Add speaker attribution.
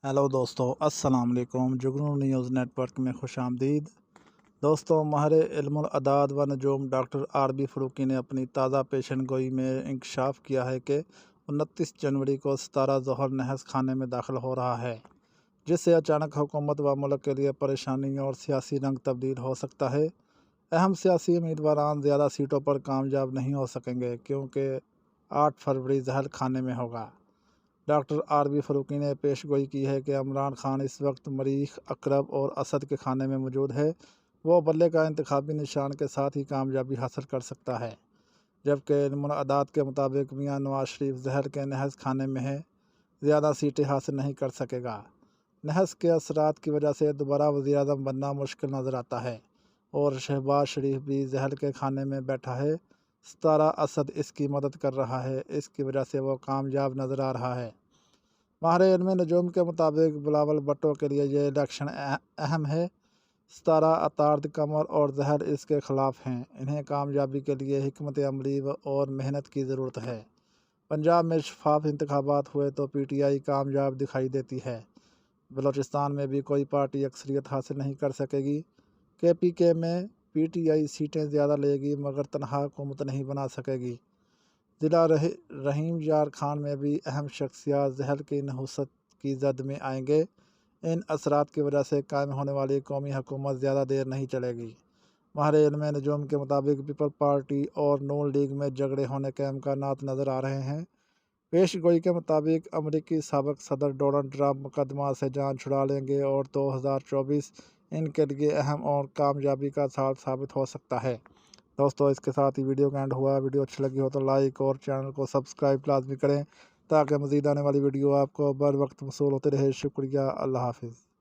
Speaker 1: Hello دوستو، السلام علیکم۔ جگنو نیوز نیٹ ورک میں خوش آمدید۔ دوستو، ماہر علم الاعداد و نجوم ڈاکٹر آر بی فاروقی نے اپنی تازہ پیشن گوئی میں انکشاف کیا ہے کہ 29 جنوری کو ستارہ ظہر نحس خانے میں داخل ہو رہا ہے، جس سے اچانک حکومت و ملک کے لیے پریشانی اور سیاسی رنگ تبدیل ہو سکتا ہے۔ اہم سیاسی امیدواران زیادہ سیٹوں پر کامیاب نہیں ہو سکیں گے کیونکہ 8 فروری زحل خانے میں ہوگا۔ ڈاکٹر آر بی فاروقی نے پیش گوئی کی ہے کہ عمران خان اس وقت مریخ، عقرب اور اسد کے خانے میں موجود ہے۔ وہ بلے کا انتخابی نشان کے ساتھ ہی کامیابی حاصل کر سکتا ہے، جبکہ علم الاعداد کے مطابق میاں نواز شریف زحل کے نحس خانے میں ہے، زیادہ سیٹیں حاصل نہیں کر سکے گا۔ نحس کے اثرات کی وجہ سے دوبارہ وزیر اعظم بننا مشکل نظر آتا ہے، اور شہباز شریف بھی زحل کے خانے میں بیٹھا ہے۔ ستارہ اسد اس کی مدد کر رہا ہے، اس کی وجہ سے وہ کامیاب نظر آ رہا ہے۔ ماہر علم نجوم کے مطابق بلاول بھٹو کے لیے یہ الیکشن اہم ہے۔ ستارہ، عطارد، قمر اور زحل اس کے خلاف ہیں۔ انہیں کامیابی کے لیے حکمت عملی اور محنت کی ضرورت ہے۔ پنجاب میں شفاف انتخابات ہوئے تو پی ٹی آئی کامیاب دکھائی دیتی ہے۔ بلوچستان میں بھی کوئی پارٹی اکثریت حاصل نہیں کر سکے گی۔ کے پی کے میں پی ٹی آئی سیٹیں زیادہ لے گی مگر تنہا حکومت نہیں بنا سکے گی۔ ضلع رحیم یار خان میں بھی اہم شخصیات زحل کی نحوست کی زد میں آئیں گے۔ ان اثرات کی وجہ سے قائم ہونے والی قومی حکومت زیادہ دیر نہیں چلے گی۔ ماہر علم نجوم کے مطابق پیپل پارٹی اور نون لیگ میں جھگڑے ہونے کے امکانات نظر آ رہے ہیں۔ پیش گوئی کے مطابق امریکی سابق صدر ڈونلڈ ٹرمپ مقدمات سے جان چھڑا لیں گے اور 2024 ان کے لیے اہم اور کامیابی کا سال ثابت ہو سکتا ہے۔ دوستو، اس کے ساتھ ہی ویڈیو کا اینڈ ہوا۔ ویڈیو اچھی لگی ہو تو لائک اور چینل کو سبسکرائب لازمی کریں تاکہ مزید آنے والی ویڈیو آپ کو بر وقت موصول ہوتے رہے۔ شکریہ۔ اللہ حافظ۔